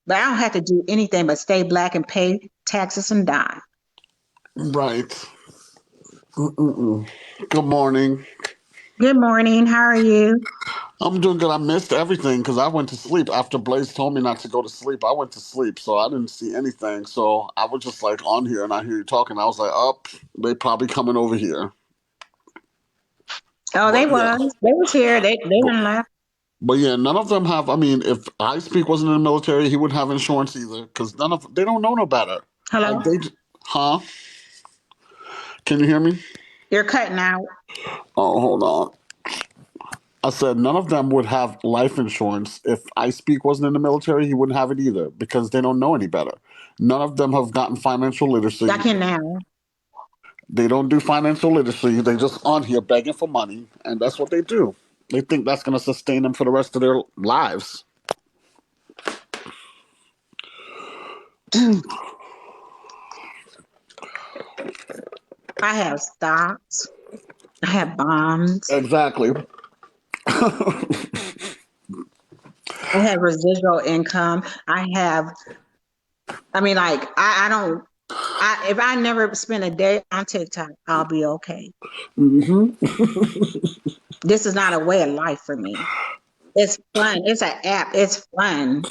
But I don't have to do anything but stay black and pay taxes and die. Right. Mm-mm-mm. Good morning. Good morning. How are you? I'm doing good. I missed everything because I went to sleep after Blaze told me not to go to sleep. I went to sleep, so I didn't see anything. So I was just like on here and I hear you talking. I was like, oh, they probably coming over here. Oh, they But yeah, was. They was here. They but, didn't left. but yeah, none of them have. I mean, if I speak wasn't in the military, he wouldn't have insurance either because none of they don't know no better. Like Hello? huh? Can you hear me? You're cutting out. Oh, hold on. I said none of them would have life insurance. If I speak wasn't in the military, he wouldn't have it either because they don't know any better. None of them have gotten financial I literacy. can now. They don't do financial literacy. They just on here begging for money, and that's what they do. They think that's going to sustain them for the rest of their lives. I have stocks. I have bonds. Exactly. I have residual income. I have, I mean, like, I don't, if I never spend a day on TikTok, I'll be okay. Hmm. This is not a way of life for me. It's fun. It's an app. It's fun.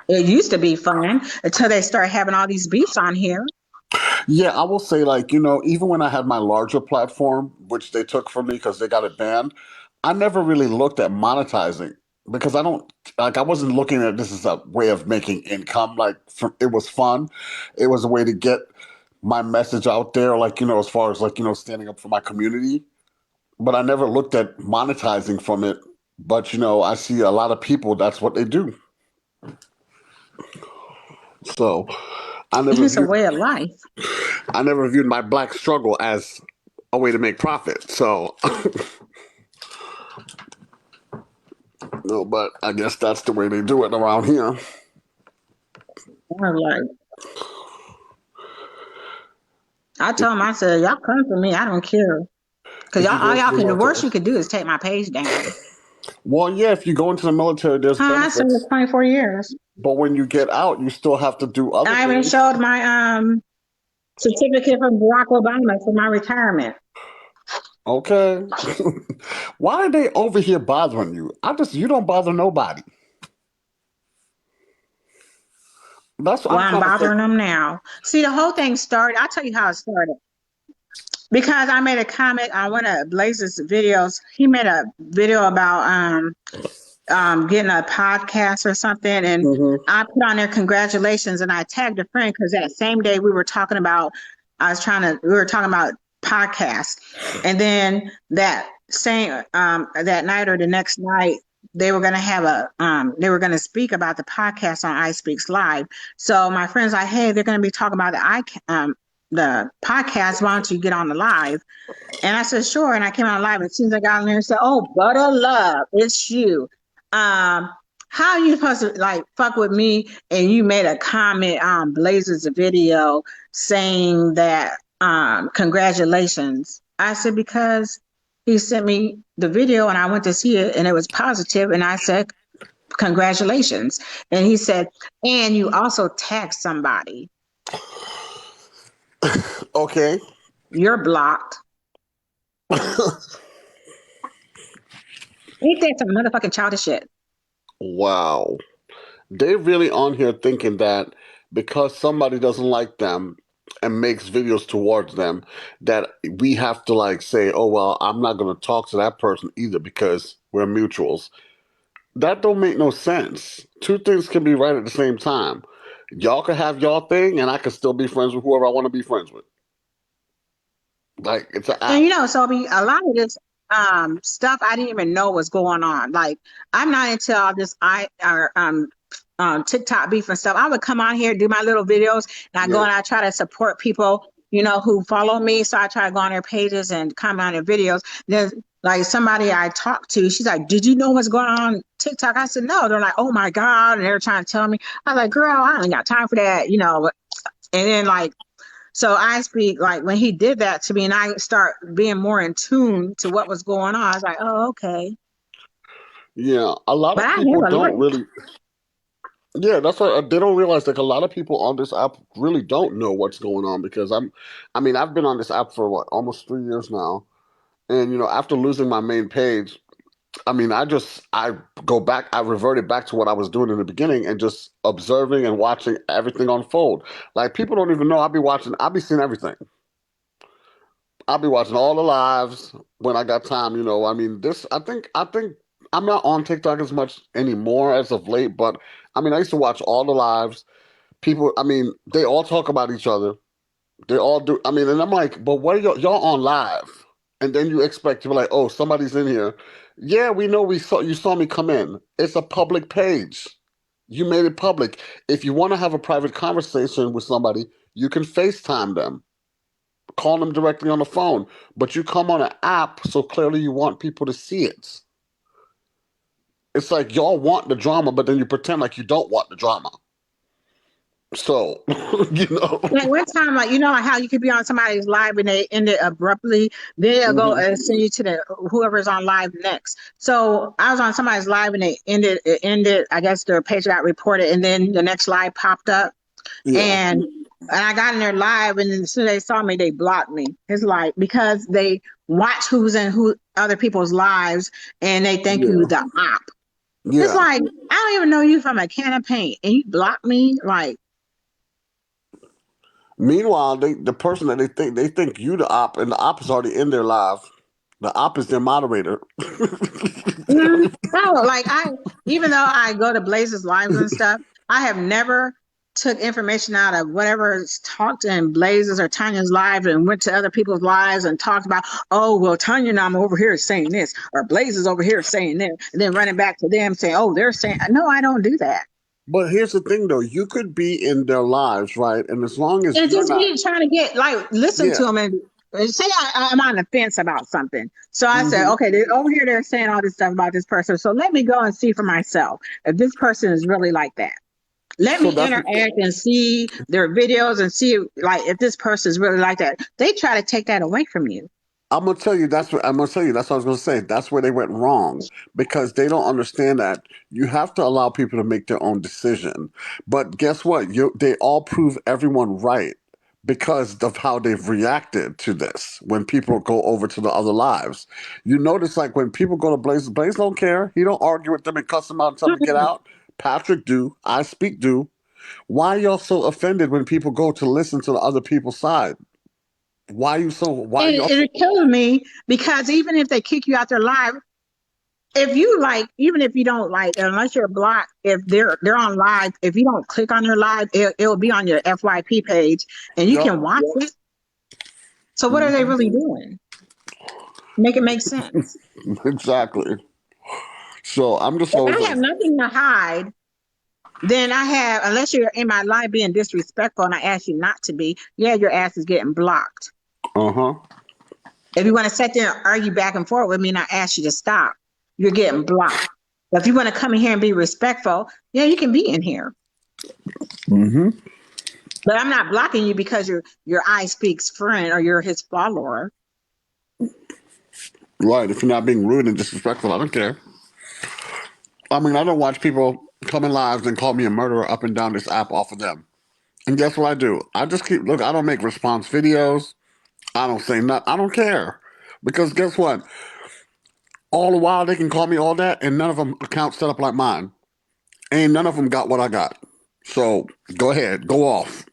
It used to be fun until they start having all these beefs on here. Yeah, I will say, like, even when I had my larger platform, which they took from me because they got it banned, I never really looked at monetizing because I don't, like, I wasn't looking at this as a way of making income. Like, it was fun. It was a way to get my message out there, like, as far as, like, standing up for my community. But I never looked at monetizing from it. But, I see a lot of people, that's what they do. So I never It's a viewed, way of life. I never viewed my black struggle as a way to make profit. So no, but I guess that's the way they do it around here. I'm like, I told them, I said, y'all come for me. I don't care. Because If y'all, you all go into y'all the can, the worst military. you could do is take my page down. Well, yeah, if you go into the military, there's Huh? I served benefits. 24 years. But when you get out, you still have to do other I even things. showed my certificate from Barack Obama for my retirement. Okay. Why are they over here bothering you? You don't bother nobody. That's what Well, I'm I'm trying to bothering figure. them now. See, the whole thing started, I'll tell you how it started. Because I made a comment on one of Blaze's videos. He made a video about getting a podcast or something, and Hmm. I put on there congratulations, and I tagged a friend because that same day we were talking about, we were talking about podcasts, and then that same that night or the next night they were going to have they were going to speak about the podcast on iSpeaks Live. So my friends like, hey, they're going to be talking about the podcast. Why don't you get on the live? And I said, sure. And I came on live. And as soon as I got on there and said, oh, Butter Love, it's you. Um, how are you supposed to like fuck with me? And you made a comment on Blazer's video saying that congratulations. I said, because he sent me the video and I went to see it and it was positive, and I said, congratulations. And he said, and you also tagged somebody. Okay. You're blocked. Ain't that some motherfucking childish shit? Wow. They're really on here thinking that because somebody doesn't like them and makes videos towards them, that we have to like say, oh well, I'm not gonna talk to that person either because we're mutuals. That don't make no sense. Two things can be right at the same time. Y'all can have y'all thing and I can still be friends with whoever I want to be friends with. Like it's an And app. so a lot of this stuff I didn't even know was going on. Like I'm not into all this I or TikTok beef and stuff. I would come on here, do my little videos, and I go Yeah. and I try to support people, who follow me. So I try to go on their pages and comment on their videos. Then like somebody I talked to, she's like, did you know what's going on TikTok? I said, no. They're like, oh my God. And they're trying to tell me. I was like, girl, I ain't got time for that. And then like so I speak like when he did that to me and I start being more in tune to what was going on. I was like, oh, okay. Yeah. A lot But of I people never don't looked. really Yeah, that's what they don't realize. Like a lot of people on this app really don't know what's going on because I mean, I've been on this app for what, almost 3 years now, and after losing my main page, I mean, I go back, I reverted back to what I was doing in the beginning and just observing and watching everything unfold. Like people don't even know I'll be seeing everything. I'll be watching all the lives when I got time. I mean, I think I'm not on TikTok as much anymore as of late, but I mean, I used to watch all the lives. People, I mean, they all talk about each other. They all do. I mean, and I'm like, but what are y'all on live? And then you expect to be like, oh, somebody's in here. Yeah, we know you saw me come in. It's a public page. You made it public. If you want to have a private conversation with somebody, you can FaceTime them, call them directly on the phone. But you come on an app, so clearly you want people to see it. It's like y'all want the drama, but then you pretend like you don't want the drama. So, you know. Like one time, like how you could be on somebody's live and they end it abruptly, then they'll go Mhm. and send you to the whoever's on live next. So I was on somebody's live and it ended. I guess their page got reported, and then the next live popped up, Yeah. and I got in their live, and then as soon as they saw me, they blocked me. It's like because they watch who's in who other people's lives, and they think you Yeah. the op. It's Yeah. like I don't even know you from a can of paint, and you block me. Like, Meanwhile, the person that they think you the op, and the op is already in their live. The op is their moderator. no, like even though I go to Blaze's lives and stuff, I have never took information out of whatever's talked in Blaze's or Tanya's live and went to other people's lives and talked about, oh, well, Tanya and I'm over here saying this, or Blaze is over here saying this, and then running back to them saying, oh, they're saying, no, I don't do that. But here's the thing, though. You could be in their lives, right? And as long as And you're just not, me trying to get like listen yeah. to them and say I'm on the fence about something. So I said, Hmm. okay, over here they're saying all this stuff about this person. So let me go and see for myself if this person is really like that. Let So me that's interact and see their videos and see like if this person is really like that. They try to take that away from you. I'm gonna tell you. That's what I was gonna say. That's where they went wrong because they don't understand that you have to allow people to make their own decision. But guess what? They all prove everyone right because of how they've reacted to this. When people go over to the other lives, you notice like when people go to Blaze don't care. He don't argue with them and cuss them out and tell them to get out. Patrick do. I speak do. Why y'all so offended when people go to listen to the other people's side? Why you so? Why And y'all? it kills me because even if they kick you out their live, if you like, even if you don't like, unless you're blocked, if they're on live, if you don't click on their live, it'll be on your FYP page and you Yup. can watch it. So what are they Mhm. really doing? Make it make sense. Exactly. So I'm just If always I like, have nothing to hide, then I have, unless you're in my live being disrespectful and I ask you not to be, yeah, your ass is getting blocked. uh-huh. If you want to sit there and argue back and forth with me and I ask you to stop, you're getting blocked. But if you want to come in here and be respectful, yeah, you can be in here. Hmm. But I'm not blocking you because your I speaks friend or you're his follower. Right. If you're not being rude and disrespectful, I don't care. I mean, I don't watch people come in lives and call me a murderer up and down this app off of them. And guess what I do? I just look, I don't make response videos. I don't say nothing. I don't care. Because guess what? All the while they can call me all that and none of them accounts set up like mine. Ain't none of them got what I got. So go ahead, go off.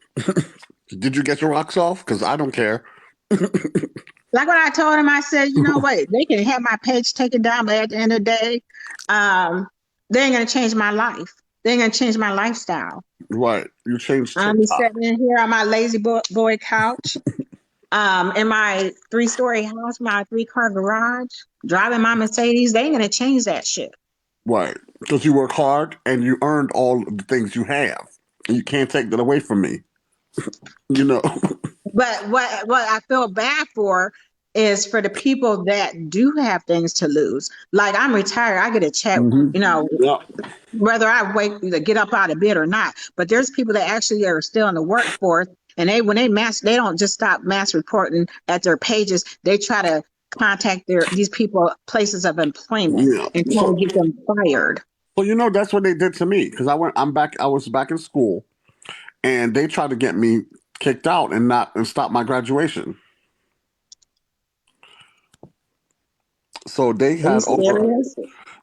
Did you get your rocks off? Because I don't care. Like when I told him, I said, you know what, they can have my page taken down, but at the end of the day, um, they ain't gonna change my life. They ain't gonna change my lifestyle. Right. You changed I'm be TikTok. sitting in here on my lazy boy couch, in my 3-story house, my 3-car garage, driving my Mercedes. They ain't gonna change that shit. Right. Because you work hard and you earned all of the things you have. And you can't take that away from me. You know. But what I feel bad for is for the people that do have things to lose. Like I'm retired, I get a check, Hmm. Yeah. whether I wake to get up out of bed or not. But there's people that actually are still in the workforce, and they don't just stop mass reporting at their pages. They try to contact these people places of employment Yeah. and try to So get them fired. Well, you know, that's what they did to me because I was back in school, and they tried to get me kicked out and stop my graduation. So they Are you had over serious?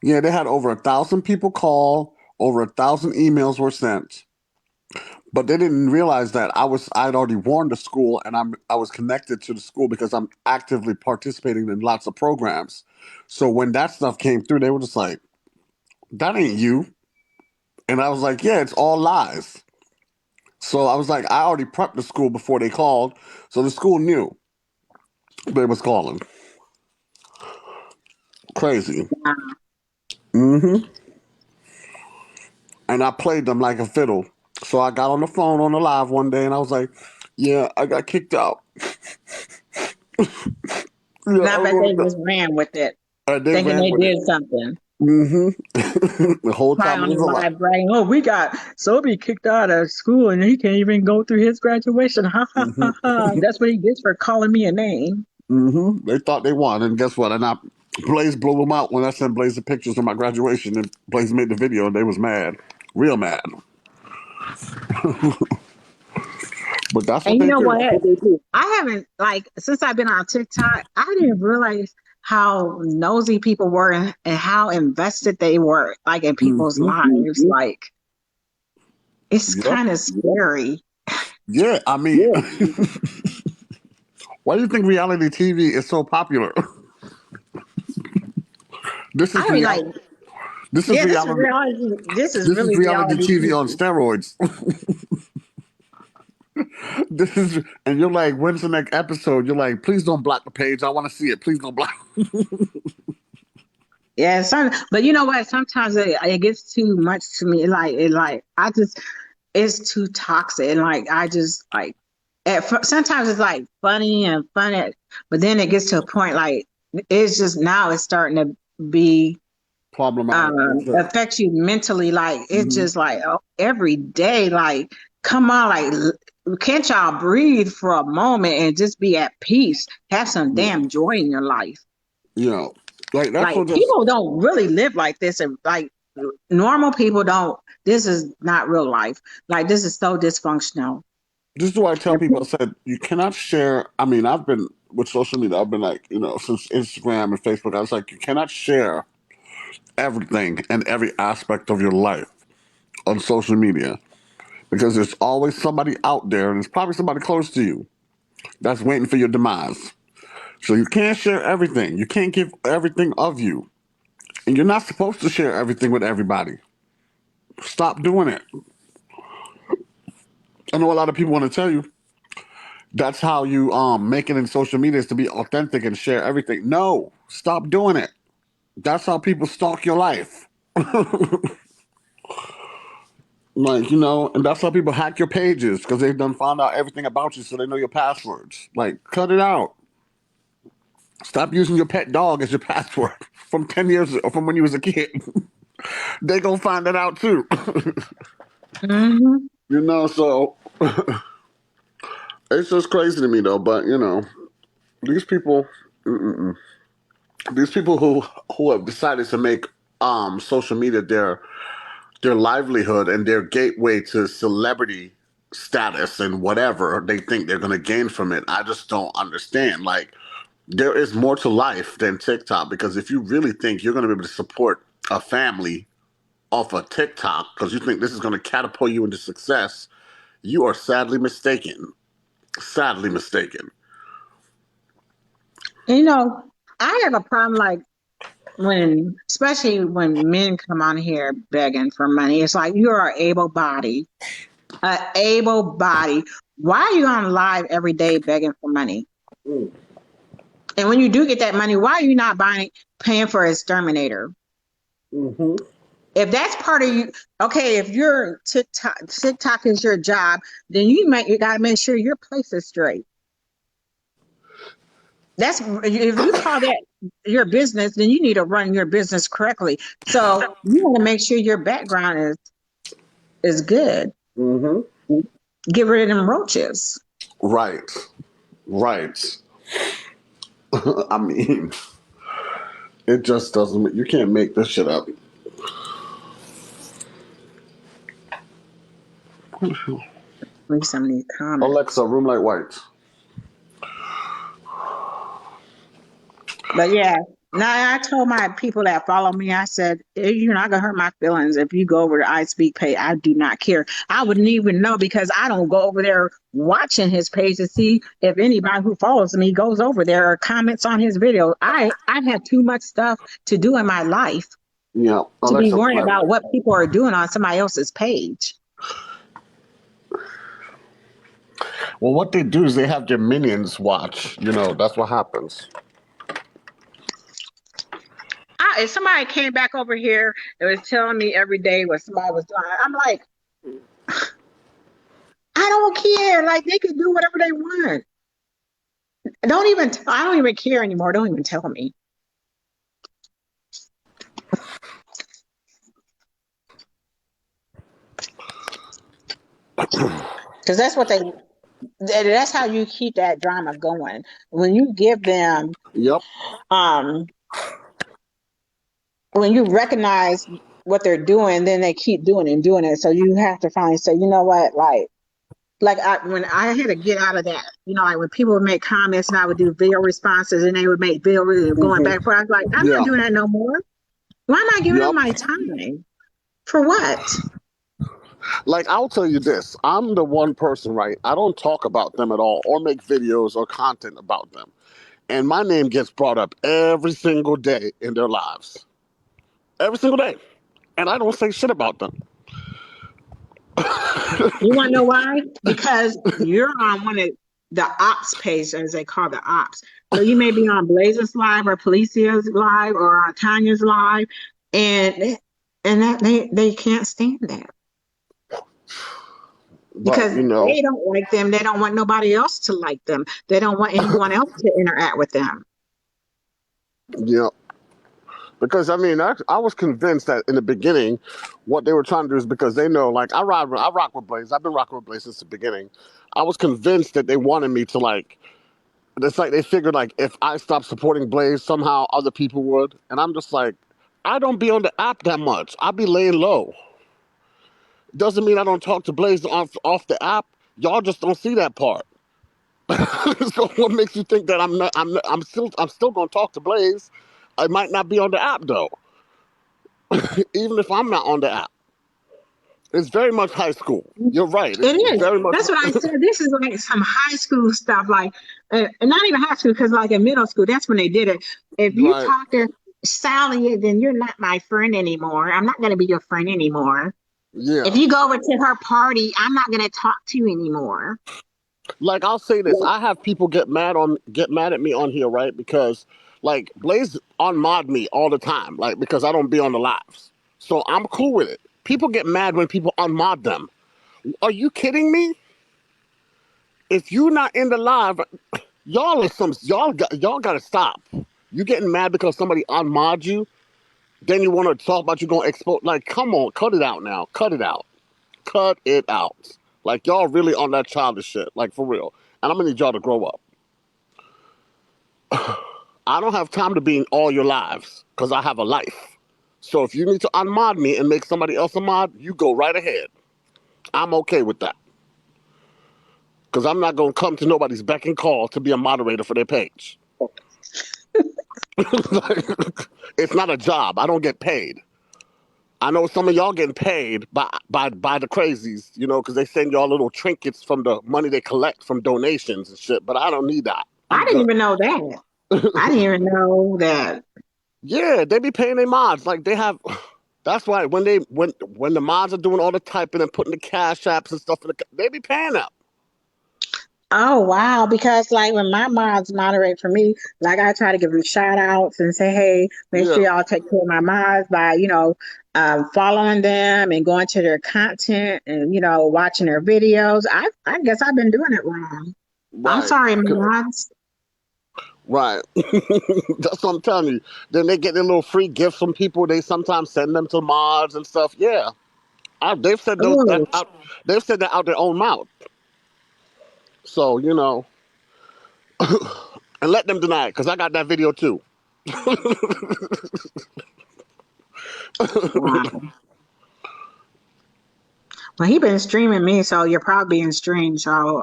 yeah, they had over 1,000 people call, over 1,000 emails were sent, but they didn't realize that I'd already warned the school, and I was connected to the school because I'm actively participating in lots of programs. So when that stuff came through, they were just like, "That ain't you," and I was like, "Yeah, it's all lies." So I was like, I already prepped the school before they called, so the school knew they was calling. Crazy. Wow. Hmm. And I played them like a fiddle. So I got on the phone on the live one day and I was like, "Yeah, I got kicked out." Yeah, And I I bet they wrote just ran with it, and they thinking ran they with it. did something. Hmm. The whole Probably time it on was the a lie. live bragging, oh, we got Sobe kicked out of school and he can't even go through his graduation. Ha ha Hmm. ha ha. That's what he gets for calling me a name. Hmm. They thought they won, and guess what? And Blaze blew them out when I sent Blaze the pictures of my graduation, and Blaze made the video, and they was mad, real mad. But that's And what you they know do. what? I haven't like since I've been on TikTok, I didn't realize how nosy people were and how invested they were like in people's Hmm. lives. Like it's Yep. kind of scary. Yeah, I mean, why do you think reality TV is so popular? This is I mean, like, reality. This is yeah, this is reality. reality. This is This is really reality reality TV on TV. steroids. This is, and you're like, when's the next episode? You're like, please don't block the page. I want to see it. Please don't block. Yeah, but you know what? Sometimes it gets too much to me. I just it's too toxic, and like I just like sometimes it's like funny and funny, but then it gets to a point like it's just now it's starting to be Problematic. That's it. affect you mentally. Like it's Hmm. just like oh, every day, like come on, like can't y'all breathe for a moment and just be at peace? Have some Yeah. damn joy in your life. You know, like that's Like what just. people don't really live like this, and like normal people don't. This is not real life. Like this is so dysfunctional. This is why I tell people. I said you cannot share. I mean, I've been with social media. I've been like, since Instagram and Facebook. I was like, you cannot share everything and every aspect of your life on social media because there's always somebody out there, and it's probably somebody close to you that's waiting for your demise. So you can't share everything. You can't give everything of you. And you're not supposed to share everything with everybody. Stop doing it. I know a lot of people want to tell you that's how you make it in social media is to be authentic and share everything. No, stop doing it. That's how people stalk your life. Like, and that's how people hack your pages because they've done found out everything about you so they know your passwords. Like, cut it out. Stop using your pet dog as your password from 10 years or from when you was a kid. They gonna find it out too. Hmm. So it's just crazy to me though. But these people, these people who have decided to make social media their livelihood and their gateway to celebrity status and whatever they think they're gonna gain from it. I just don't understand. Like there is more to life than TikTok because if you really think you're gonna be able to support a family off of TikTok because you think this is gonna catapult you into success, you are sadly mistaken. Sadly mistaken. You know, I have a problem like when, especially when men come on here begging for money. It's like you are a able body. Why are you on live every day begging for money? And when you do get that money, why are you not paying for a exterminator? Mm-hmm. If that's part of you, okay, if you're TikTok is your job, then you gotta make sure your place is straight. That's if you call that your business, then you need to run your business correctly. So you want to make sure your background is good. Mm-hmm. Get rid of them roaches. Right. Right. I mean, it just doesn't. You can't make this shit up. Read some of these comments. Alexa, room light whites. But yeah, now I told my people that follow me, I said, you're not gonna hurt my feelings if you go over to I Speak page. I do not care. I wouldn't even know because I don't go over there watching his page to see if anybody who follows me goes over there or comments on his video. I've had too much stuff to do in my life Yeah, to be Alexa, room worrying light about white. what people are doing on somebody else's page. Well, what they do is they have their minions watch. That's what happens. If somebody came back over here and was telling me every day what somebody was doing, I'm like, I don't care. Like they can do whatever they want. I don't even care anymore. Don't even tell me. Because that's how you keep that drama going. When you give them, Yep. um, when you recognize what they're doing, then they keep doing it and doing it. So you have to finally say, you know what, when I had to get out of that, like when people would make comments and I would do video responses and they would make video going back and forth, I was like, I'm not Yeah. doing that no more. Why am I giving Yep. them my time? For what? Like, I'll tell you this. I'm the one person, right? I don't talk about them at all or make videos or content about them. And my name gets brought up every single day in their lives. Every single day. And I don't say shit about them. You want to know why? Because you're on one of the ops page, as they call the ops. So you may be on Blazers Live or Policia's Live or on Tanya's Live, and that they can't stand that But, because they don't like them. They don't want nobody else to like them. They don't want anyone else to interact with them. yeah. Because, I mean, I was convinced that in the beginning, what they were trying to do is because they know, like, I rock with Blaze. I've been rocking with Blaze since the beginning. I was convinced that they wanted me to, like, it's like they figured, like, if I stopped supporting Blaze, somehow other people would. And I'm just like, I don't be on the app that much. I be laying low. Doesn't mean I don't talk to Blaze off the app. Y'all just don't see that part. So what makes you think that I'm still gonna talk to Blaze? I might not be on the app though. Even if I'm not on the app. It's very much high school. You're right. It It's is. very much That's what I said. This is like some high school stuff, like, and not even high school, because like in middle school, that's when they did it. If you right. talk to Sally, then you're not my friend anymore. I'm not going to be your friend anymore. Yeah. If you go over to her party, I'm not going to talk to you anymore. Like, I'll say this, I have people get mad at me on here, right? Because like Blaze unmod me all the time, like because I don't be on the lives. So I'm cool with it. People get mad when people unmod them. Are you kidding me? If you're not in the live, y'all gotta stop. You getting mad because somebody unmod you, then you want to talk about you gonna expose. Like, come on, cut it out now. Cut it out. Cut it out. Like, y'all really on that childish shit. Like, for real. And I'm gonna need y'all to grow up. I don't have time to be in all your lives because I have a life. So if you need to unmod me and make somebody else a mod, you go right ahead. I'm okay with that. Because I'm not going to come to nobody's beck and call to be a moderator for their page. Like, it's not a job. I don't get paid. I know some of y'all getting paid by the crazies, because they send y'all little trinkets from the money they collect from donations and shit. But I don't need that. I I'm didn't good. even know that. I didn't even know that. Yeah, they be paying their mods. Like, they have. That's why when the mods are doing all the typing and putting the cash apps and stuff they be paying them. Oh wow, because like when my mods moderate for me, like I try to give them shout outs and say, hey, make sure Yeah. y'all take care of my mods by, following them and going to their content and, watching their videos. I guess I've been doing it wrong. I'm Right. sorry, mods. Right. That's what I'm telling you. Then they get their little free gifts from people. They sometimes send them to mods and stuff. Yeah. They've said Oh, they've said that out their own mouth. So, and let them deny it, because I got that video too. wow. Well, he been streaming me, so you're probably being streamed. So,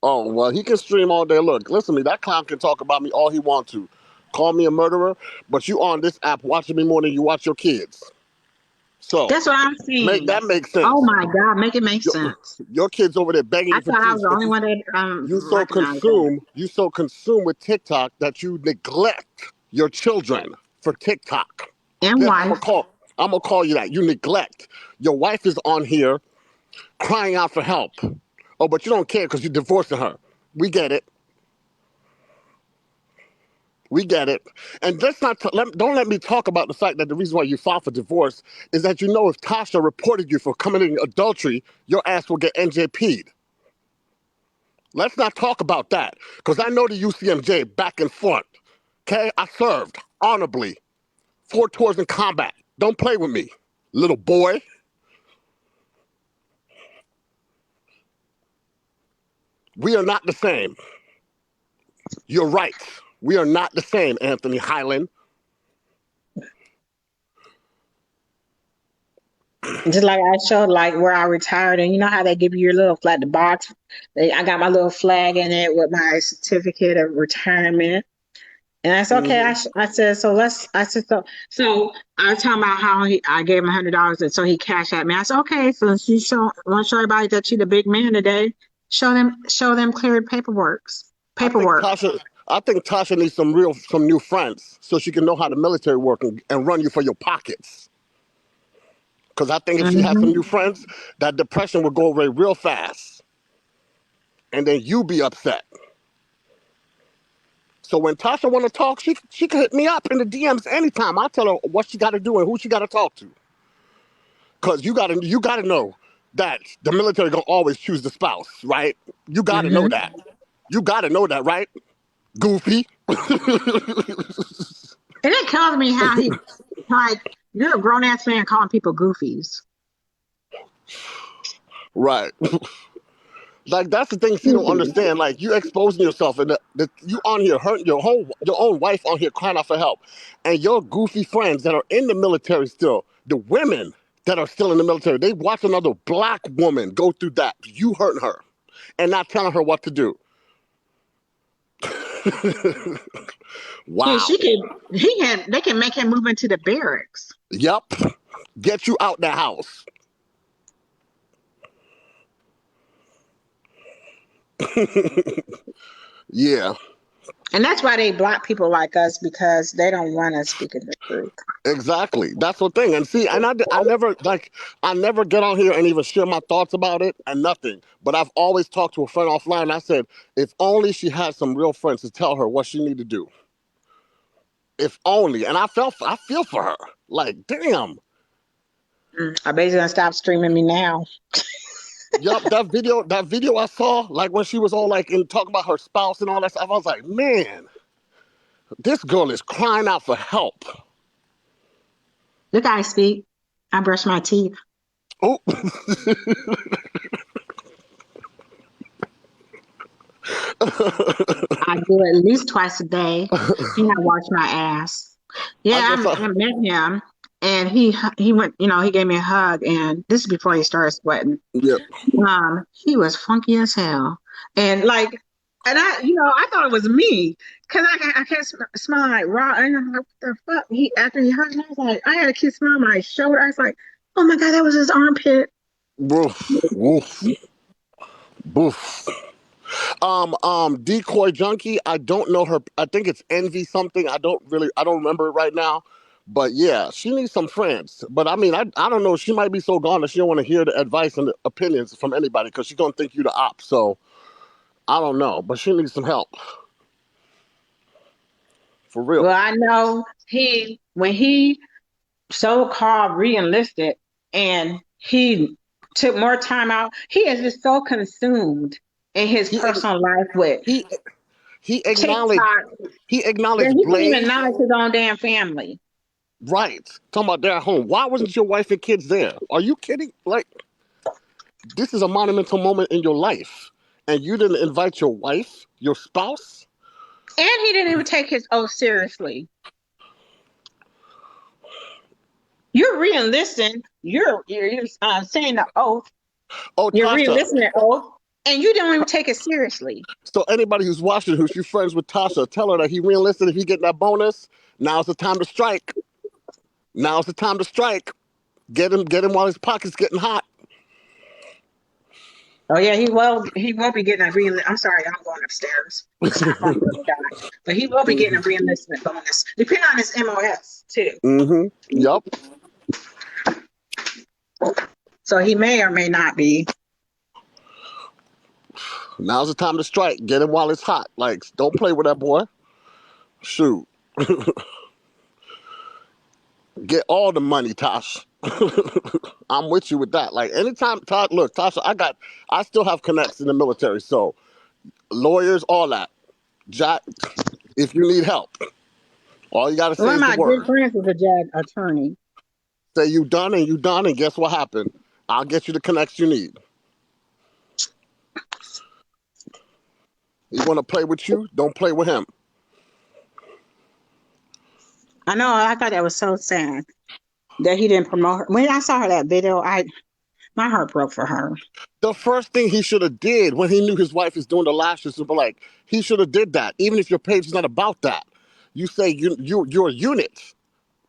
Oh, well, he can stream all day. Look, listen to me. That clown can talk about me all he wants to. Call me a murderer, but you on this app watching me more than you watch your kids. So, that's what I'm make saying. that make Oh sense. my God, make it make Your, sense. your kids over there begging I you for thought I was teeth, the but only one that recognized that. you so consumed with TikTok that you neglect your children for TikTok. And Yes, wife. I'm gonna call you that. You neglect. Your wife is on here crying out for help. Oh, but you don't care because you're divorcing her. We get it. We get it. And let's not don't let me talk about the fact that the reason why you filed for divorce is that you know if Tasha reported you for committing adultery, your ass will get NJP'd. Let's not talk about that because I know the UCMJ back and front. Okay, I served honorably 4 tours in combat. Don't play with me, little boy. We are not the same. You're right. We are not the same, Anthony Highland. Just like I showed, like where I retired, and you know how they give you your little flag, the box. I got my little flag in it with my certificate of retirement. And I said, okay. Mm-hmm. I said, so let's. I said, so I was talking about how I gave him $100, and so he cashed at me. I said, okay, so you want to show everybody that you're the big man today. Show them cleared I think paperwork. Tasha needs some new friends so she can know how the military work and run you for your pockets. Because I think if she has some Hmm. new friends, that depression will go away real fast. And then you be upset. So when Tasha want to talk, she can hit me up in the DMs anytime. I'll tell her what she got to do and who she got to talk to. Because you gotta know that the military gonna always choose the spouse, right? You gotta know Hmm. that. You gotta know that, right? Goofy. And it kills me how he, like, you're a grown ass man calling people goofies. Right. Like that's the thing she don't understand. Like you exposing yourself and you on here hurting your own wife on here crying out for help. And your goofy friends that are in the military still, the women that are still in the military, they watch another black woman go through that. You hurting her and not telling her what to do. Yeah, Wow. they can make him move into the barracks. Yup. Get you out the house. Yeah, And that's why they block people like us, because they don't want us speaking the truth. exactly. That's the thing. And see, and I never get on here and even share my thoughts about it and nothing. But I've always talked to a friend offline. And I said, if only she had some real friends to tell her what she need to do. If only. And I feel for her. Like, damn. I bet he's gonna stop streaming me now. Yup, that video I saw, like when she was all like in talking about her spouse and all that stuff, I was like, man, this girl is crying out for help. Look, I speak. I brush my teeth. Oh, I do it at least twice a day. And I wash my ass. I Yeah, guess I met him, and he went. You know, he gave me a hug, and this is before he started sweating. yeah. He was funky as hell, and like, and I thought it was me, because I kept smelling like raw, and I'm like, what the fuck? After he hugged me, I was like, I had a kid smell on my shoulder. I was like, oh my God, that was his armpit. Woof, woof, woof. Decoy Junkie, I don't know her. I think it's Envy something. I don't remember it right now. But yeah, she needs some friends. But I mean, I don't know. She might be so gone that she don't want to hear the advice and the opinions from anybody because she's gonna think you the op. So I don't know. But she needs some help. For real. Well, I know when he so-called re-enlisted, and he took more time out, he is just so consumed in his He personal life with he he acknowledged TikTok he that acknowledged he couldn't even Blaze. acknowledge his own damn family. Right. Talking about they're at home. Why wasn't your wife and kids there? Are you kidding? Like, this is a monumental moment in your life. And you didn't invite your wife, your spouse? And he didn't even take his oath seriously. You're re-enlisting. You're saying the oath. Oh, You're Tasha. re-enlisting the oath, and you don't even take it seriously. So anybody who's watching, who's your friends with Tasha, tell her that he re-enlisted. If he getting that bonus, now's the time to strike. Now's the time to strike. Get him while his pocket's getting hot. Oh yeah, he will be getting a re. I'm sorry, I'm going upstairs. It's not fun for the guy, but he will be getting a re-enlistment bonus, depending on his MOS too. Mm-hmm. Yep. So he may or may not be. Now's the time to strike. Get him while it's hot. Like, don't play with that boy. Shoot. Get all the money, Tosh. I'm with you with that. Like anytime, look, Tasha, I still have connects in the military, so lawyers, all that. Jack, if you need help, all you gotta say One of is the my good word. friends is a JAG attorney. Say you done, and guess what happened? I'll get you the connects you need. You want to play with you? Don't play with him. I know. I thought that was so sad that he didn't promote her. When I saw her that video, my heart broke for her. The first thing he should have did when he knew his wife is doing the lashes was like, he should have did that. Even if your page is not about that, you say you're a unit.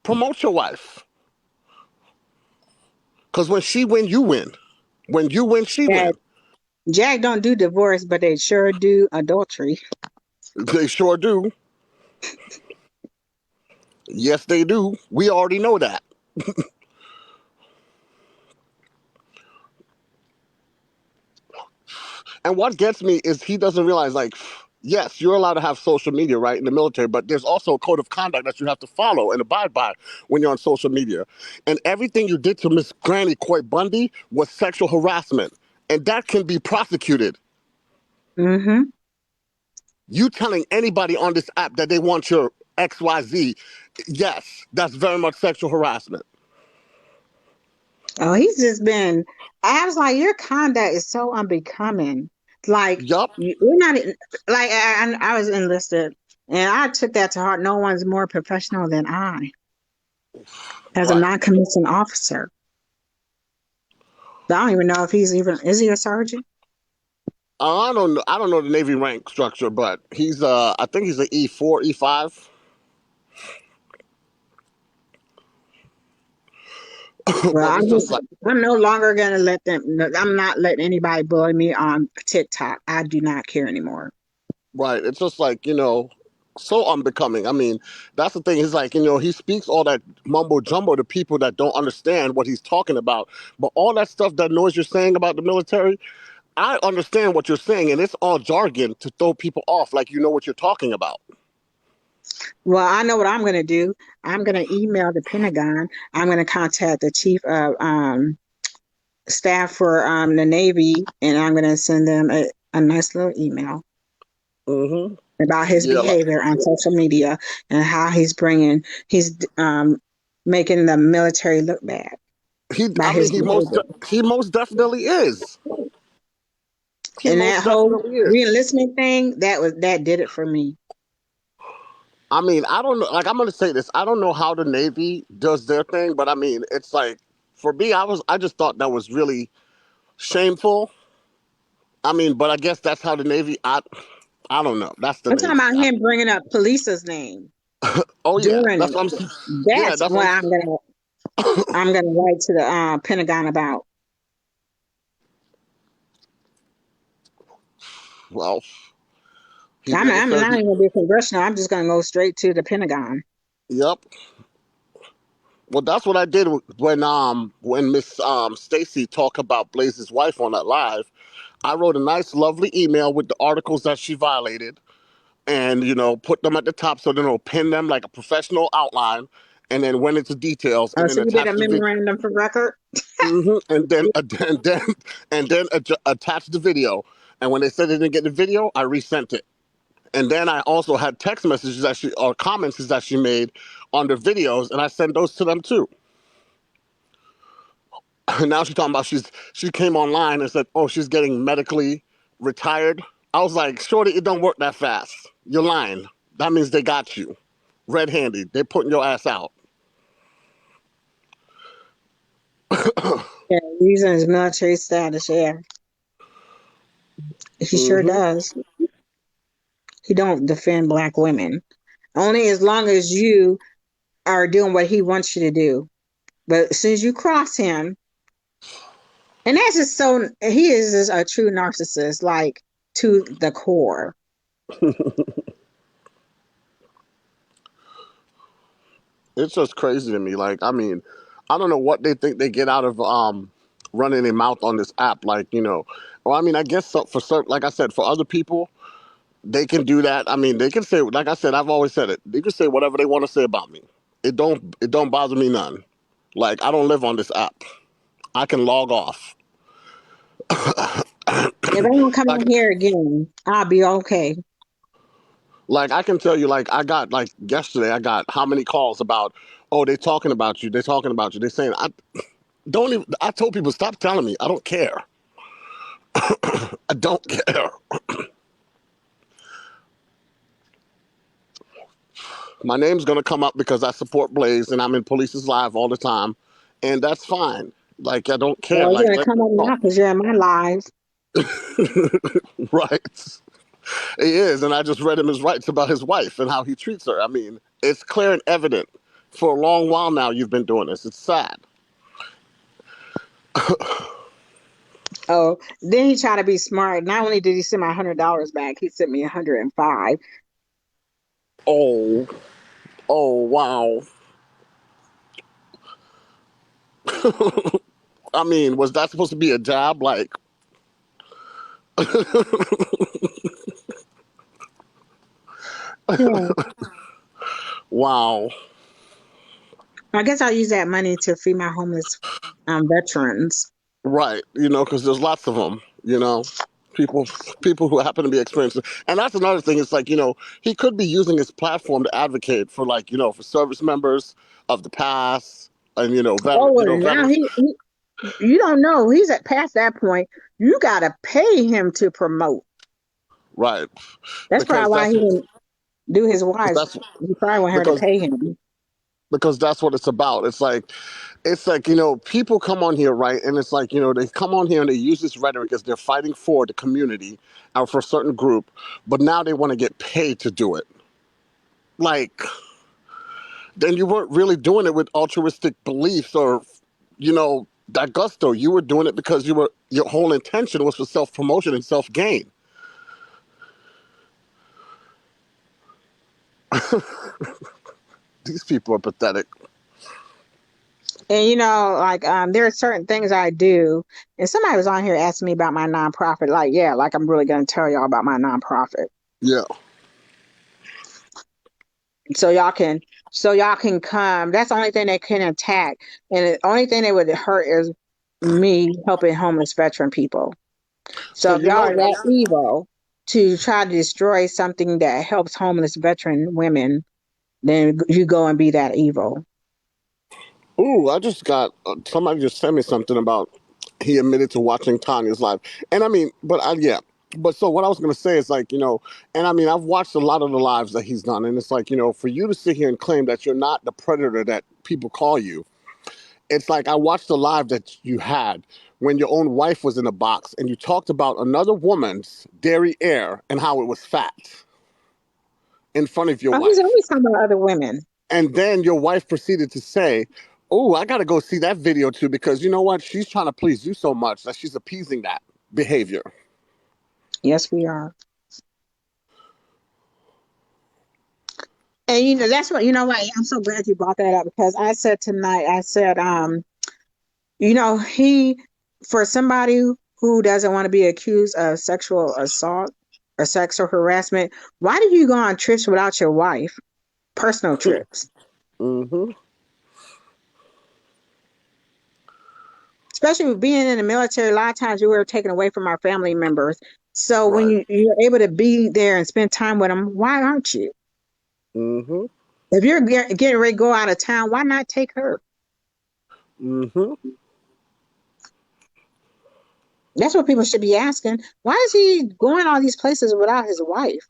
Promote your wife. Because when she win, you win. When you win, she win. That JAG don't do divorce, but they sure do adultery. They sure do. Yes, they do. We already know that. And what gets me is he doesn't realize, like, yes, you're allowed to have social media, right, in the military, but there's also a code of conduct that you have to follow and abide by when you're on social media. And everything you did to Miss Granny Coy Bundy was sexual harassment, and that can be prosecuted. Mm-hmm. You telling anybody on this app that they want your XYZ, yes, that's very much sexual harassment. Oh, he's just been. I was like, your conduct is so unbecoming. Like Yup, you're not like I was enlisted, and I took that to heart. No one's more professional than I, as a right. non-commissioned officer. I don't even know if he's even is he a sergeant? I don't know. I don't know the Navy rank structure, but he's I think he's an E4, E5. Well, But it's just like I'm no longer gonna let them. I'm not letting anybody bully me on TikTok. I do not care anymore. right. It's just like so unbecoming. I mean, that's the thing. He's like he speaks all that mumbo jumbo to people that don't understand what he's talking about. But all that stuff, that noise you're saying about the military, I understand what you're saying, and it's all jargon to throw people off, like you know what you're talking about. Well, I know what I'm going to do. I'm going to email the Pentagon. I'm going to contact the chief of staff for the Navy, and I'm going to send them a nice little email Mm-hmm. about his Yeah, like behavior on social media and how he's making the military look bad he. by I mean, his behavior. he most definitely is. He And most that whole definitely is. re-enlistment thing, that did it for me. I mean, I don't know. Like, I'm gonna say this. I don't know how the Navy does their thing, but I mean, it's like for me, I just thought that was really shameful. I mean, but I guess that's how the Navy. I don't know. That's the I'm talking Navy. about him bringing up police's name Oh yeah, during that's it. what I'm. Yeah, That's that's what what I'm gonna write to the Pentagon about. well, he I'm, did it. I'm So not he. even gonna be congressional. I'm just gonna go straight to the Pentagon. Yep. Well, that's what I did when Miss Stacy talked about Blaze's wife on that live. I wrote a nice, lovely email with the articles that she violated, and put them at the top so then it'll pin them like a professional outline, and then went into details, Oh, and then so you did a attach the video. memorandum for record? And then attach the video. And when they said they didn't get the video, I resent it. And then I also had text messages or comments that she made on the videos, and I sent those to them too. And now she's talking about she came online and said, oh, she's getting medically retired. I was like, shorty, it don't work that fast. You're lying. That means they got you red-handed. They're putting your ass out. Yeah, using his military status, yeah. He sure Hmm. does. He don't defend black women. Only as long as you are doing what he wants you to do. But as soon as you cross him, and that's just so he is just a true narcissist, like to the core. It's just crazy to me. Like, I mean, I don't know what they think they get out of running their mouth on this app. Like, well, I mean, I guess for certain, like I said, for other people, they can do that. I mean, they can say, like I said, I've always said it. They can say whatever they want to say about me. It don't bother me none. Like, I don't live on this app. I can log off. If I don't come Like, on here again, I'll be okay. like I can tell you, like I got like yesterday, I got how many calls about, oh, they're talking about you. They're talking about you. They're saying I don't even. I told people stop telling me. I don't care. I don't care. My name's gonna come up because I support Blaze and I'm in Police's Live all the time, and that's fine. Like I don't care. Well, it's Like gonna let come me up talk. now because you're in my life. Right? He is, and I just read him his rights about his wife and how he treats her. I mean, it's clear and evident. For a long while now, you've been doing this. It's sad. Oh, then he tried to be smart. Not only did he send my $100 back, he sent me 105. Oh, oh, wow. I mean, was that supposed to be a jab? Like, Yeah. wow. I guess I'll use that money to feed my homeless veterans. Right, because there's lots of them, people people who happen to be experiencing. And that's another thing. It's like, he could be using his platform to advocate for, like, for service members of the past and, Oh, well, now veterans. you don't know. He's at past that point. You gotta pay him to promote. Right. That's Because probably why he that's didn't do his wife. that's He probably want her to because pay him. because that's what it's about. It's like, people come on here, right? And it's like, they come on here and they use this rhetoric as they're fighting for the community or for a certain group, but now they want to get paid to do it. Like, then you weren't really doing it with altruistic beliefs or, that gusto. You were doing it because your whole intention was for self-promotion and self-gain. These people are pathetic. And like there are certain things I do. And somebody was on here asking me about my nonprofit. Like, yeah, like I'm really gonna tell y'all about my nonprofit. Yeah. So y'all can come. That's the only thing they can attack. And the only thing that would hurt is me helping homeless veteran people. So So if you y'all know are that what? evil to try to destroy something that helps homeless veteran women, then you go and be that evil. Ooh, I just got somebody just sent me something about he admitted to watching Tanya's live, and I mean, yeah. But so what I was gonna say is like, and I mean, I've watched a lot of the lives that he's done, and it's like, for you to sit here and claim that you're not the predator that people call you, it's like I watched the live that you had when your own wife was in a box, and you talked about another woman's dairy air and how it was fat in front of your Oh, he's wife. always talking about other women. And then your wife proceeded to say, "Oh, I got to go see that video too because you know what? She's trying to please you so much that she's appeasing that behavior." Yes, we are. And that's what I'm so glad you brought that up because I said tonight, I said, he for somebody who doesn't want to be accused of sexual assault or sexual harassment, why did you go on trips without your wife? Personal trips. Hmm. Especially with being in the military, a lot of times we were taken away from our family members. So when Right. you're able to be there and spend time with them, why aren't you? Hmm. If you're getting ready to go out of town, why not take her? Hmm. That's what people should be asking. Why is he going all these places without his wife?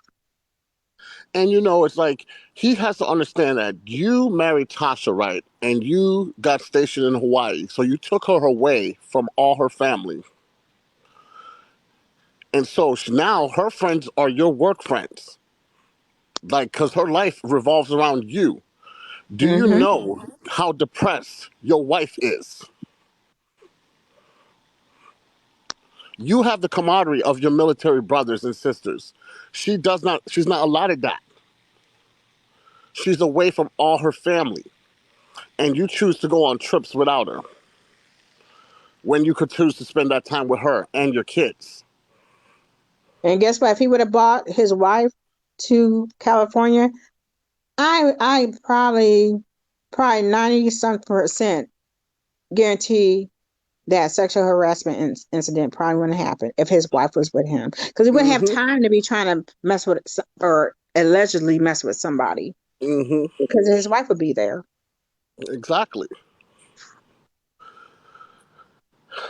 And it's like he has to understand that you married Tasha, right? And you got stationed in Hawaii. So you took her away from all her family. And so now her friends are your work friends. Like, because her life revolves around you. Do you Mm-hmm. know how depressed your wife is? You have the camaraderie of your military brothers and sisters. She's not allotted that. She's away from all her family. And you choose to go on trips without her when you could choose to spend that time with her and your kids. And guess what? If he would have bought his wife to California, I probably 90 some percent guarantee that sexual harassment incident probably wouldn't happen if his wife was with him, because he wouldn't have Mm-hmm. time to be trying to mess with or allegedly mess with somebody Mm-hmm. because his wife would be there. Exactly.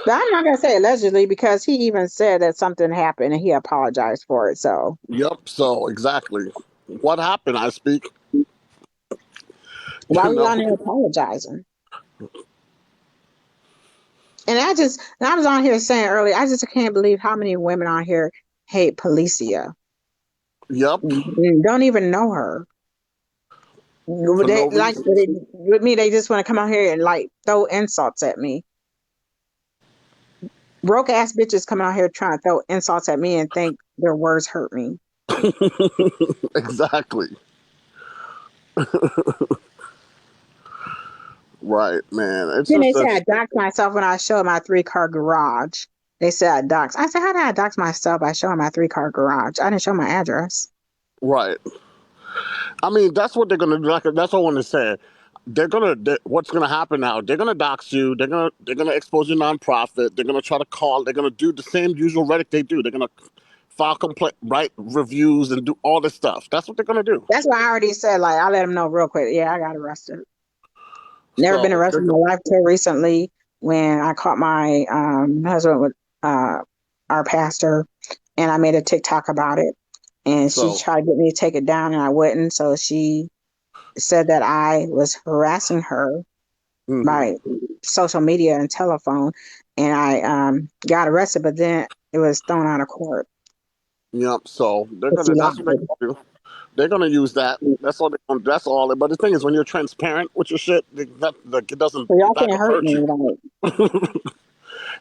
But I'm not gonna say allegedly because he even said that something happened and he apologized for it. So Yep. So exactly. What happened, I speak. why You was know. on there apologizing? And I was on here saying earlier, I just can't believe how many women on here hate Policia. Yep. Don't even know her. For They no like reason. with me, they just want to come out here and like throw insults at me. Broke ass bitches come out here trying to throw insults at me and think their words hurt me. Exactly. Right, man. It's Then they just say I this. doxed myself when I showed my 3-car garage. They said I doxed. I said, how did I dox myself by showing my 3-car garage? I didn't show my address. Right. I mean, that's what they're gonna do. Like, that's what I want to say. What's gonna happen now? They're gonna dox you. They're gonna expose your nonprofit. They're gonna try to call. They're gonna do the same usual Reddit they do. They're gonna file complaint, write reviews, and do all this stuff. That's what they're gonna do. That's why I already said, like, I let them know real quick. Yeah, I got arrested. Never been So arrested in my life till recently when I caught my husband with uh, our pastor, and I made a TikTok about it. And she so tried to get me to take it down, and I wouldn't. So she said that I was harassing her hmm by social media and telephone, and I got arrested. But then it was thrown out of court. yep. So they're But she gonna. That's what they're lied. gonna do. They're gonna use that. That's all. That's all. But the thing is, when you're transparent with your shit, it doesn't. So y'all It's not can't gonna hurt hurt me. you. Like,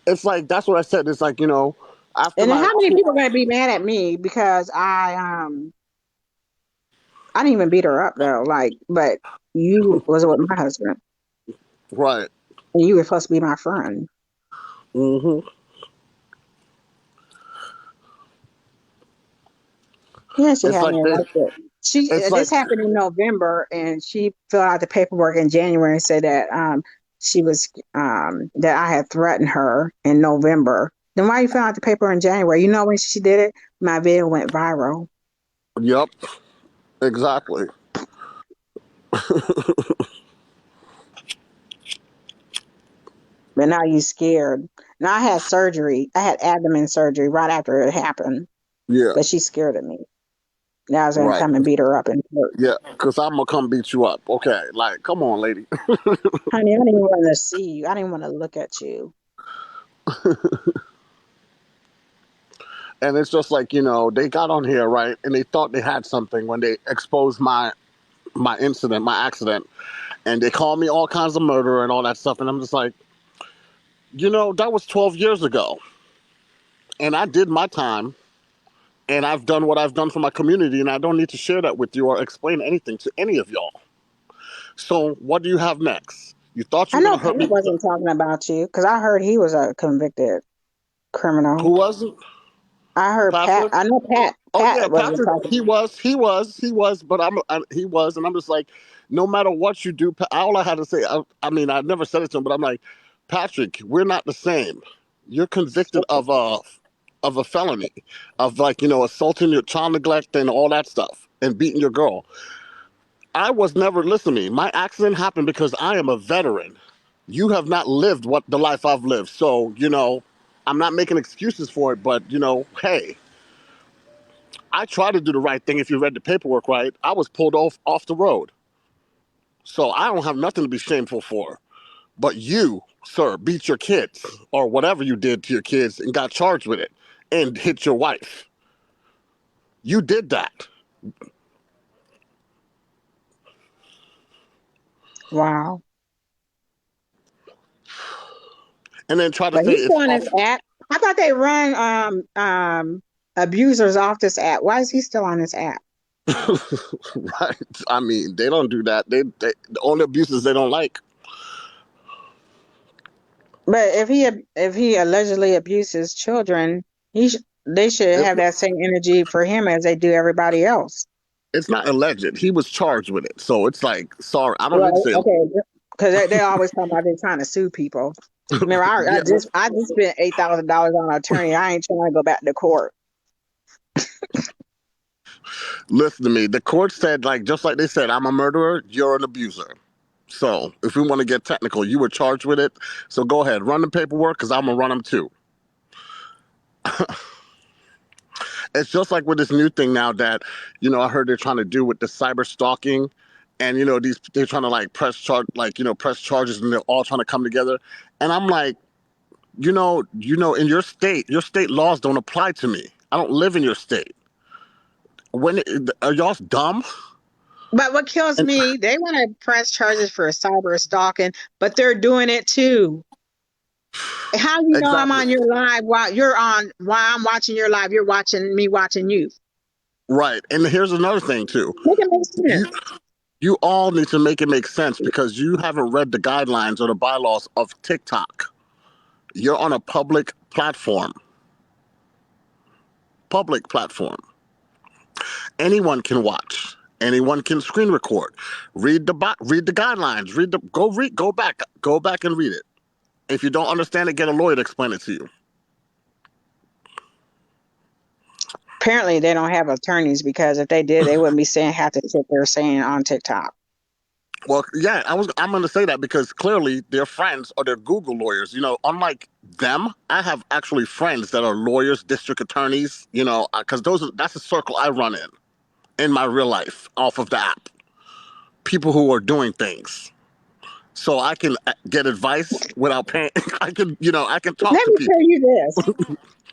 It's like that's what I said. It's like after and then my how many people are gonna be mad at me because I didn't even beat her up though. Like, but you was with my husband, right. and you were supposed to be my friend. hmm Yeah, she It's had like me this. arrested. She It's like this happened in November, and she filled out the paperwork in January and said that she was that I had threatened her in November. Then why you fill out the paper in January? You know when she did it, my video went viral. yep. Exactly. But now you scared. Now I had surgery. I had abdomen surgery right after it happened, Yeah. but she's scared of me. Now I was gonna Right. come and beat her up in court. Yeah. Because I'm gonna come beat you up. Okay. Like, come on, lady. Honey, I didn't even want to see you. I didn't want to look at you. And it's just like they got on here, right, and they thought they had something when they exposed my incident, my accident, and they called me all kinds of murder and all that stuff, and I'm just like, that was 12 years ago, and I did my time. And I've done what I've done for my community, and I don't need to share that with you or explain anything to any of y'all. So, what do you have next? You thought you I were know going to Pat hurt me? wasn't talking about you because I heard he was a convicted Who criminal. wasn't? I heard Pat. Patrick? I know Pat. Oh yeah, Pat wasn't Patrick. talking. He was. But he was, and I'm just like, no matter what you do, all I had to say. I mean, I never said it to him, but I'm like, Patrick, we're not the same. You're convicted of a felony, of like assaulting your child neglect and all that stuff, and beating your girl. I was never. Listen to me. My accident happened because I am a veteran. You have not lived what the life I've lived, so I'm not making excuses for it. But hey, I tried to do the right thing. If you read the paperwork right, I was pulled off the road. So I don't have nothing to be shameful for. But you, sir, beat your kids or whatever you did to your kids and got charged with it and hit your wife. You did that. Wow. And then try to But say he's it's still on off. this app. I thought they run abusers off this app. Why is he still on this app? Right. I mean, they don't do that. The only abuses they don't like. But if he allegedly abuses children, they should It's have not, that same energy for him as they do everybody else. it's not alleged. He was charged with it. So it's like, sorry, I don't need to Well, say, okay, because they always talk about they trying to sue people. Remember, yeah, I just spent $8,000 on an attorney. I ain't trying to go back to court. listen to me. The court said, like, just like they said, I'm a murderer, you're an abuser. So if we want to get technical, you were charged with it. So go ahead, run the paperwork because I'm going to run them too. It's just like with this new thing now that, I heard they're trying to do with the cyber stalking. And, they're trying to like press charges and they're all trying to come together. And I'm like, in your state laws don't apply to me. I don't live in your state. Are y'all dumb? But what kills And me, they want to press charges for cyber stalking, but they're doing it too. How you know I'm exactly on your live while I'm watching your live, you're watching me watching you. right. And here's another thing too. Make it make You sense. you all need to make it make sense because you haven't read the guidelines or the bylaws of TikTok. You're on a public platform. Public platform. Anyone can watch. Anyone can screen record. Read the guidelines. Go back and read it. If you don't understand it, get a lawyer to explain it to you. Apparently they don't have attorneys because if they did, they wouldn't be saying half the shit they're saying on TikTok. Well, yeah, I'm going to say that because clearly they're friends or they're Google lawyers. Unlike them, I have actually friends that are lawyers, district attorneys. Because that's a circle I run in my real life off of the app. People who are doing things, so I can get advice without paying. I can talk Let to me tell people. you this.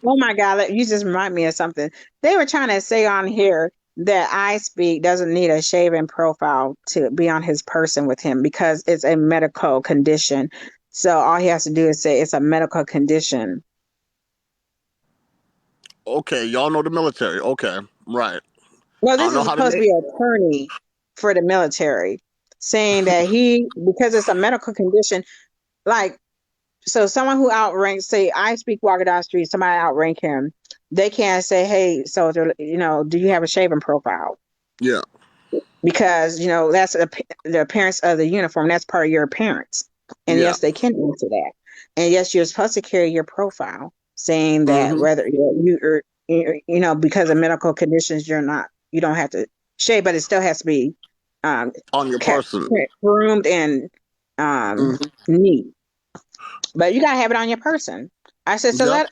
Oh my God, you just remind me of something. They were trying to say on here that I Speak doesn't need a shaven profile to be on his person with him because it's a medical condition. So all he has to do is say it's a medical condition. Okay, y'all know the military. Okay, right. Well, I this don't know is how to supposed to name. be an attorney for the military saying that because it's a medical condition, like, so someone who outranks, say, I Speak walking down the street, somebody outrank him, they can't say, hey, soldier, do you have a shaven profile? Yeah. Because, that's the appearance of the uniform. That's part of your appearance. And Yeah. yes, they can answer that. And yes, you're supposed to carry your profile saying that Hmm. whether because of medical conditions, you don't have to shave, but it still has to be um, On your kept person. groomed and Hmm. neat. But you gotta have it on your person. I said, Yep.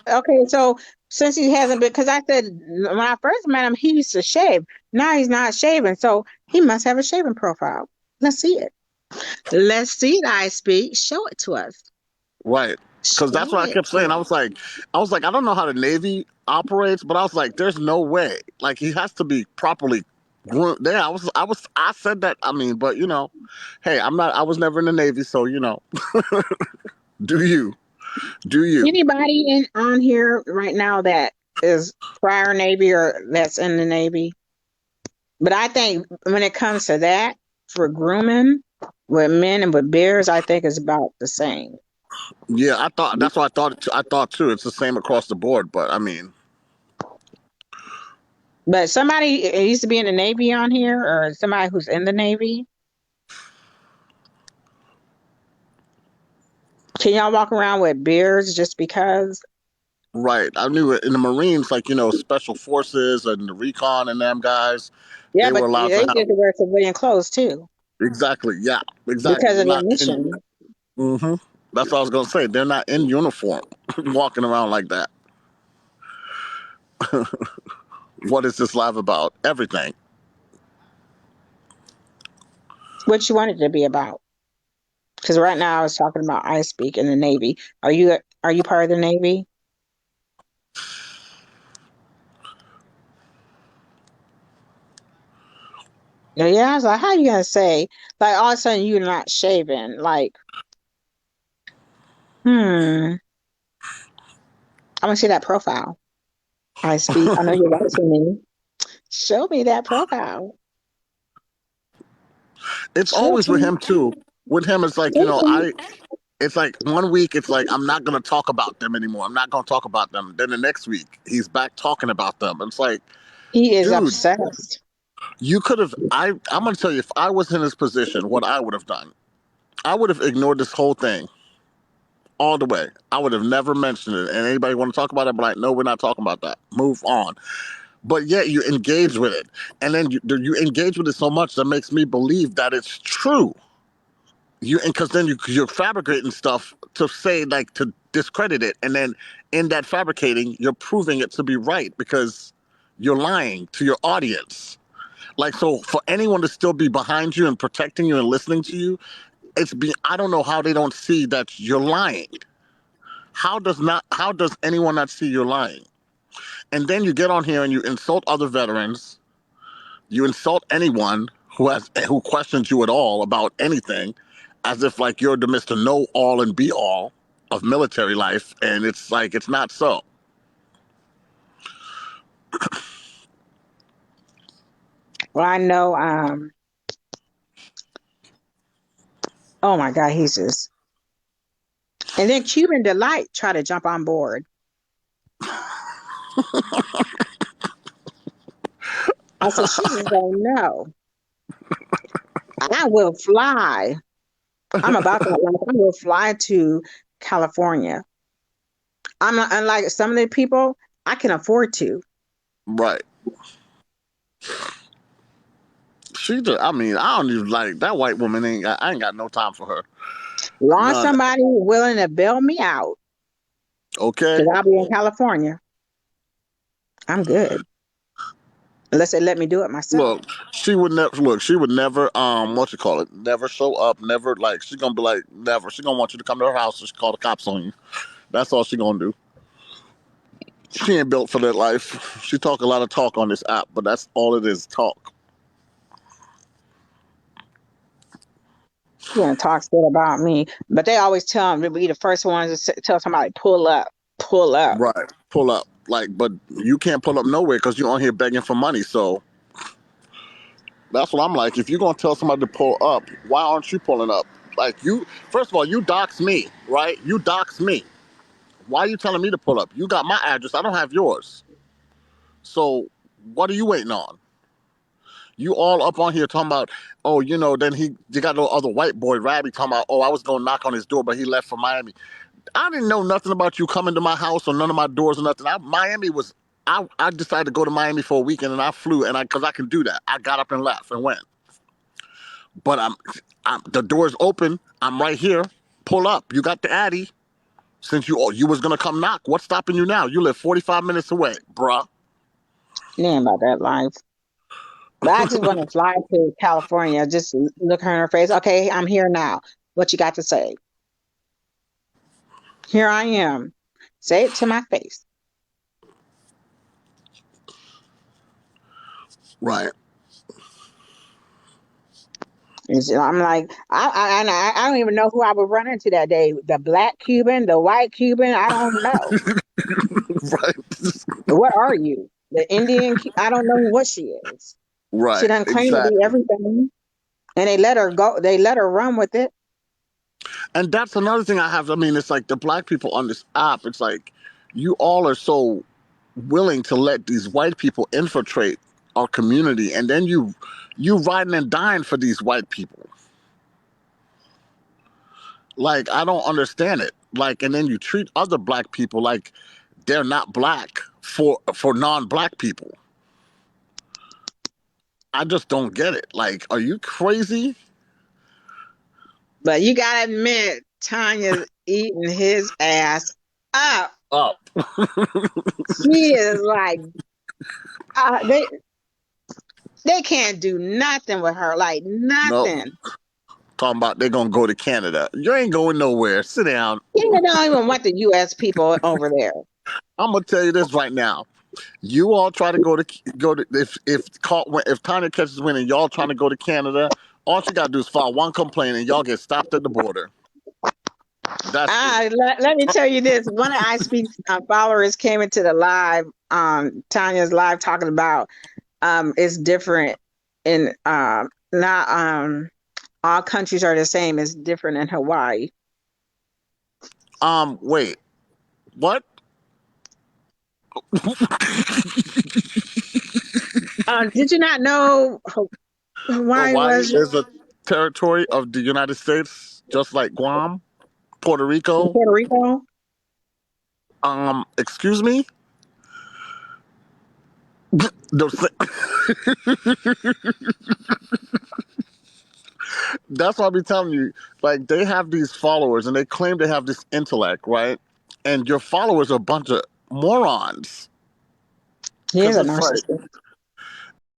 so since he hasn't been, because I said when I first met him, he used to shave. Now he's not shaving, so he must have a shaving profile. Let's see it. Let's see it, I Speak. Show it to us. Right. Because that's Show what I it kept to saying. us. I don't know how the Navy operates, but I was like, there's no way. Like he has to be properly groomed. Yeah, I said that. I mean, but hey, I was never in the Navy, so do you, do you? Anybody on here right now that is prior Navy or that's in the Navy? But I think when it comes to that, for grooming with men and with beards, I think it's about the same. Yeah, that's what I thought. I thought too. It's the same across the board, but I mean, But somebody used to be in the Navy on here, or somebody who's in the Navy. Can y'all walk around with beards just because? right. I knew it in the Marines, like special forces and the recon and them guys, Yeah, they were but allowed to they have get to wear civilian clothes too exactly. Yeah, exactly. because They're of their not in. mission. Hmm. That's what I was gonna say. They're not in uniform, walking around like that. What is this live about? Everything. What you want it to be about? Because right now I was talking about I speak in the Navy. Are you part of the Navy? Yeah, I was like, how you gonna say like all of a sudden you're not shaving? Like, I want to see that profile. I speak. I know you're watching me. Show me that profile. It's Show it always to with me. him too. With him, it's like, Show it to me. it's like one week, it's like, I'm not going to talk about them anymore. I'm not going to talk about them. Then the next week, he's back talking about them. It's like, He is dude, obsessed. you could have, I'm going to tell you, if I was in his position, what I would have done, I would have ignored this whole thing all the way. I would have never mentioned it. And anybody want to talk about it, I'm like, no, we're not talking about that. Move on. But yet you engage with it. And then you engage with it so much that makes me believe that it's true. Because then you're fabricating stuff to say, like, to discredit it, and then in that fabricating you're proving it to be right because you're lying to your audience. Like, so for anyone to still be behind you and protecting you and listening to you, I don't know how they don't see that you're lying. How does anyone not see you're lying? And then you get on here and you insult other veterans, you insult anyone who questions you at all about anything, as if like you're the Mr. Know All and Be All of military life, and it's like it's not so. Well, I know. Oh my God, he's just. And then Cuban Delight try to jump on board. I said she just don't know. I will fly. I'm about that life. I will fly to California. I'm not unlike some of the people. I can afford to. Right. I mean, I don't even like that white woman. I ain't got no time for her. Long as None. somebody willing to bail me out, Okay. because I'll be in California. I'm good. Unless they let me do it myself. Look, she would never look. She would never, what you call it? Never show up. Never, like, she's gonna be like, never. She gonna want you to come to her house and she call the cops on you. That's all she gonna do. She ain't built for that life. She talk a lot of talk on this app, but that's all it is, talk. You're gonna talk shit about me, but they always tell them to be the first ones to tell somebody pull up, pull up. Right. Pull up. Like, but you can't pull up nowhere because you're on here begging for money. So that's what I'm like. If you're gonna tell somebody to pull up, why aren't you pulling up? Like, first of all, you dox me, right? You dox me. Why are you telling me to pull up? You got my address. I don't have yours. So what are you waiting on? You all up on here talking about, oh, then you got no other white boy, Rabby, talking about, oh, I was gonna knock on his door, but he left for Miami. I didn't know nothing about you coming to my house or none of my doors or nothing. I decided to go to Miami for a weekend and I flew because I can do that. I got up and left and went. But the door's open. I'm right here. Pull up. You got the Addy. Since you was gonna come knock, what's stopping you now? You live 45 minutes away, bruh. Man, about that life. But I just want to fly to California, just look her in her face. Okay, I'm here now. What you got to say? Here I am. Say it to my face. Right. And so I'm like, I don't even know who I would run into that day. The black Cuban, the white Cuban, I don't know. Right. What are you? The Indian? I don't know what she is. She Right. doesn't claim to be Exactly. everything, and they let her go. They let her run with it. And that's another thing I have. I mean, it's like the black people on this app. It's like you all are so willing to let these white people infiltrate our community, and then you riding and dying for these white people. Like, I don't understand it. Like, and then you treat other black people like they're not black for non-black people. I just don't get it. Like, are you crazy? But you gotta admit, Tanya's eating his ass up. Up. She is like They can't do nothing with her, like No, nothing. talking about they're gonna go to Canada. You ain't going nowhere. Sit down. Kenya don't even want the U.S. people over there. I'm gonna tell you this right now. You all try to go to if Tanya catches wind and y'all trying to go to Canada, all she gotta do is file one complaint and y'all get stopped at the border. That's it. Let me tell you this. One of I Speak followers came into the live, Tanya's live, talking about it's different in not all countries are the same. It's different in Hawaii. Wait, what? Did you not know Hawaii Hawaii was is a territory of the United States, just like Guam, Puerto in Rico. Puerto Rico? Excuse me. That's what I'll be telling you. Like they have these followers and they claim they have this intellect, right? And your followers are a bunch of morons. He is Because a it's like narcissist.